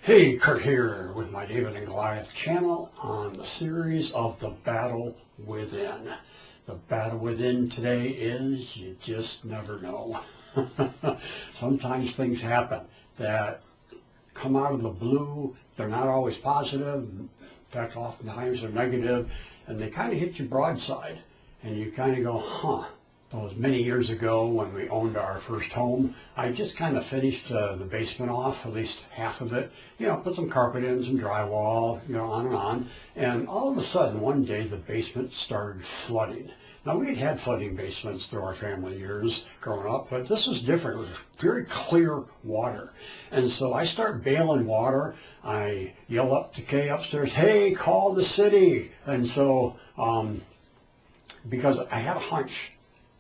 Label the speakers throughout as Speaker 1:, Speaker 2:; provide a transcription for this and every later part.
Speaker 1: Hey, Curt here with my David and Goliath channel on the series of The Battle Within. The battle within today is you just never know. Sometimes things happen that come out of the blue. They're not always positive. In fact, oftentimes they're negative, and they kind of hit you broadside. And you kind of go, huh. Well, it was many years ago when we owned our first home. I just kind of finished the basement off, at least half of it. You know, put some carpet in, some drywall, you know, on and on. And all of a sudden, one day, the basement started flooding. Now, we had had flooding basements through our family years growing up, but this was different. It was very clear water. And so I start bailing water. I yell up to Kay upstairs, hey, call the city. And so, because I had a hunch,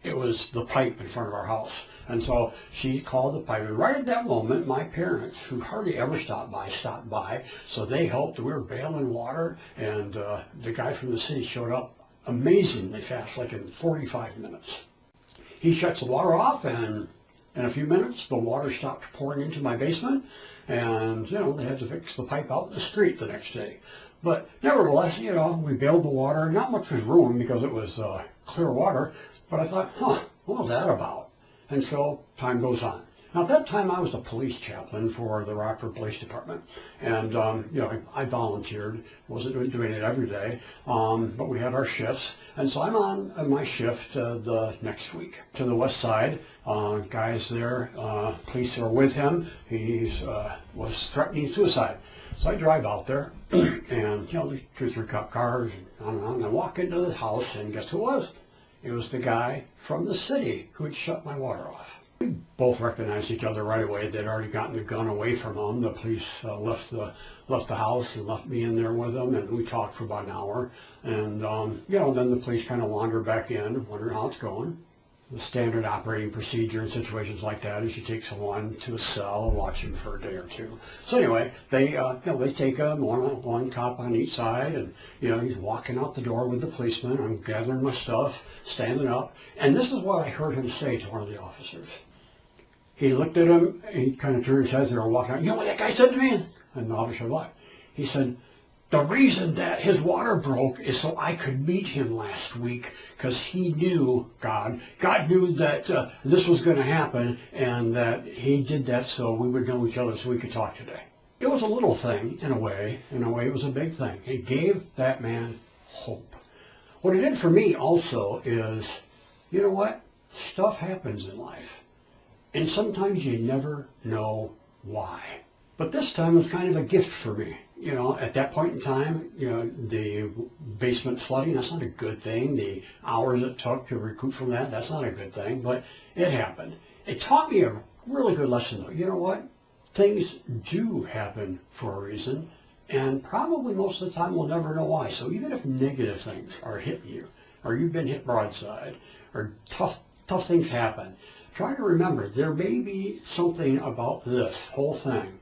Speaker 1: it was the pipe in front of our house. And so she called the pipe. And right at that moment, my parents, who hardly ever stopped by. So they helped. We were bailing water. And the guy from the city showed up amazingly fast, like in 45 minutes. He shuts the water off, and in a few minutes, the water stopped pouring into my basement. And, you know, they had to fix the pipe out in the street the next day. But nevertheless, you know, we bailed the water. Not much was ruined because it was clear water. But I thought, what was that about? And so time goes on. Now, at that time, I was a police chaplain for the Rockford Police Department. And, you know, I volunteered. Wasn't doing it every day, but we had our shifts. And so I'm on my shift the next week. To the west side, guys there, police are with him. He was threatening suicide. So I drive out there, and, you know, there's 2 or 3 cop cars, and on and on. And I walk into the house, and guess who it was? It was the guy from the city who had shut my water off. We both recognized each other right away. They'd already gotten the gun away from him. The police left the house and left me in there with them, and we talked for about an hour. And, you know, then the police kind of wandered back in, wondering how it's going. The standard operating procedure in situations like that is you take someone to a cell and watch him for a day or 2. So anyway, they, you know, they take him, one cop on each side, and, you know, he's walking out the door with the policeman. I'm gathering my stuff, standing up, and this is what I heard him say to one of the officers. He looked at him, and he kind of turned his head as they were walking out. You know what that guy said to me? And the officer said, what? He said, the reason that his water broke is so I could meet him last week, because he knew God knew that this was going to happen, and that he did that so we would know each other so we could talk today. It was a little thing in a way it was a big thing. It gave that man hope. What it did for me also is, you know what? Stuff happens in life, and sometimes you never know why. But this time was kind of a gift for me. You know, at that point in time, you know, the basement flooding, that's not a good thing. The hours it took to recoup from that, that's not a good thing, but it happened. It taught me a really good lesson, though. You know what? Things do happen for a reason, and probably most of the time we'll never know why. So even if negative things are hitting you, or you've been hit broadside, or tough things happen, try to remember there may be something about this whole thing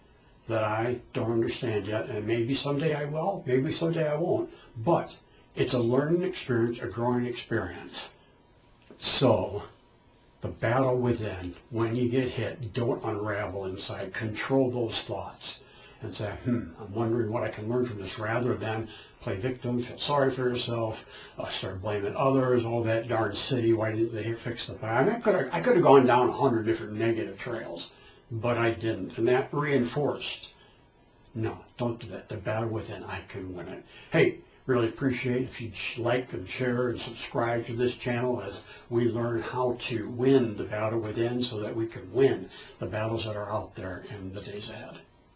Speaker 1: that I don't understand yet, and maybe someday I will, maybe someday I won't, but it's a learning experience, a growing experience. So, the battle within, when you get hit, don't unravel inside, control those thoughts, and say, I'm wondering what I can learn from this, rather than play victim, feel sorry for yourself, start blaming others, all that darn city, why didn't they fix the fire? I mean, I could have gone down 100 different negative trails, but I didn't, and that reinforced, no, don't do that. The battle within, I can win it. Hey, really appreciate if you'd like and share and subscribe to this channel as we learn how to win the battle within so that we can win the battles that are out there in the days ahead.